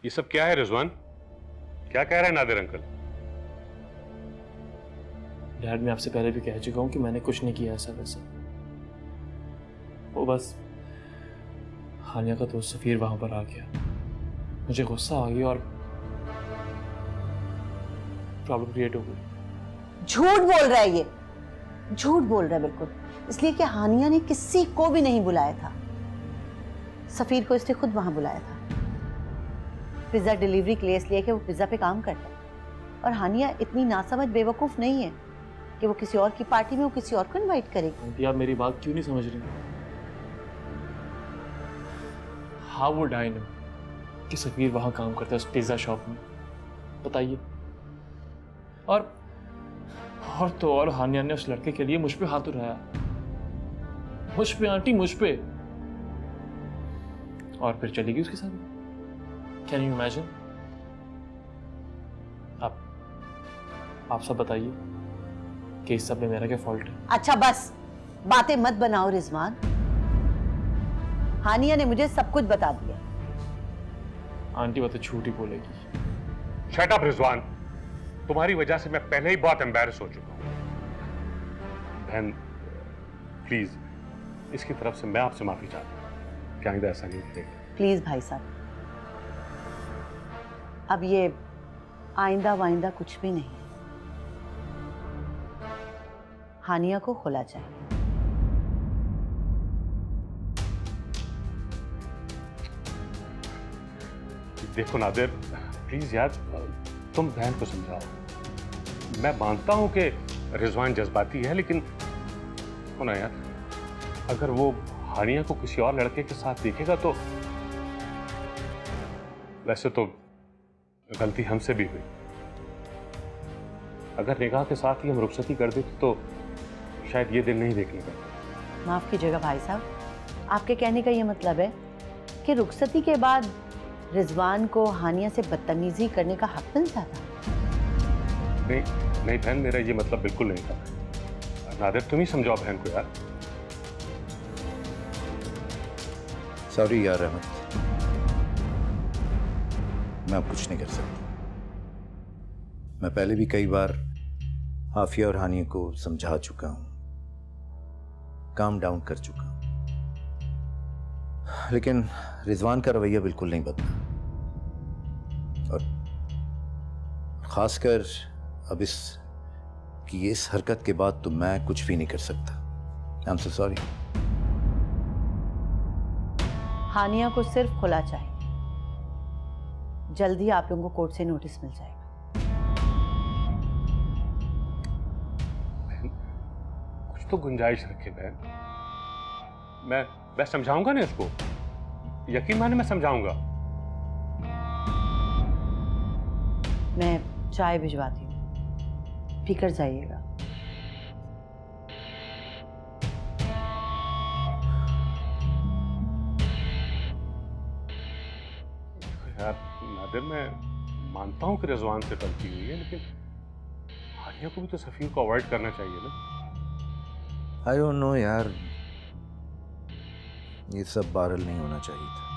ये सब क्या है रिजवान? क्या कह रहे हैं नादिर अंकल? डैड, मैं आपसे पहले भी कह चुका हूं कि मैंने कुछ नहीं किया ऐसा वैसा। वो बस हानिया का दोस्त सफीर वहां पर आ गया, मुझे गुस्सा आ गया और प्रॉब्लम क्रिएट हो गई। झूठ बोल रहा है ये, झूठ बोल रहा है बिल्कुल। इसलिए कि हानिया ने किसी को भी नहीं बुलाया था, सफीर को इसने खुद वहां बुलाया था पिज्जा डिलीवरी के लिए, इसलिए कि वो पिज्जा पे काम करता है। और हानिया इतनी नासमझ बेवकूफ नहीं है कि वो किसी और की पार्टी में वो किसी और को इनवाइट करेगी। आंटी, आप मेरी बात क्यों नहीं समझ रही? हाउ वुड आई नो कि सफीर वहां काम करता है उस पिज्जा शॉप में? बताइए। और तो और हानिया ने उस लड़के के लिए मुझ पे हाथ उठाया, मुझ पे आंटी, मुझ पे। और फिर चली गई उसके साथ। Can you imagine? आप सब बताइए कि इस सब में मेरा क्या फॉल्ट है? अच्छा बस बातें मत बनाओ रिजवान, हानिया ने मुझे सब कुछ बता दिया। आंटी वो तो झूठ ही बोलेगी। शट अप रिजवान, तुम्हारी वजह से मैं पहले ही बहुत एम्बैरस हो चुका हूं। बहन प्लीज, इसकी तरफ से मैं आपसे माफी चाहता हूं कि आइंदा ऐसा नहीं करेगा। प्लीज भाई साहब, अब ये आइंदा वाइंदा कुछ भी नहीं है। हानिया को खुला चाहिए। देखो नादिर, प्लीज यार, तुम बहन को समझाओ। मैं मानता हूं कि रिजवान जज्बाती है, लेकिन सुनो यार, अगर वो हानिया को किसी और लड़के के साथ देखेगा तो वैसे तो गलती हमसे भी हुई। अगर निगाह के साथ ही हम रुखसती कर देते तो शायद ये दिन नहीं देखने का। माफ कीजिएगा भाई साहब, आपके कहने का ये मतलब है कि रुखसती के बाद रिजवान को हानिया से बदतमीजी करने का हक मिलता था? नहीं नहीं बहन, मेरा ये मतलब बिल्कुल नहीं था। नादिर तुम ही समझाओ बहन को यार। सॉरी यार अहमद, मैं अब कुछ नहीं कर सकता। मैं पहले भी कई बार आफिया और हानिया को समझा चुका हूं, काम डाउन कर चुका हूं, लेकिन रिजवान का रवैया बिल्कुल नहीं बदला। और खासकर अब इस हरकत के बाद तो मैं कुछ भी नहीं कर सकता। I am so sorry. हानिया को सिर्फ खुला चाहिए, जल्दी आप लोगों को कोर्ट से नोटिस मिल जाएगा। कुछ तो गुंजाइश रखे बहन। मैं समझाऊंगा ना इसको, यकीन माने मैं समझाऊंगा। मैं चाय भिजवाती हूँ, पीकर जाइएगा। यार नादिर, मैं मानता हूं कि रिजवान से गलती हुई है, लेकिन हानिया को भी तो सफीर को अवॉइड करना चाहिए ना। आई डोंट नो यार, ये सब वायरल नहीं होना चाहिए था।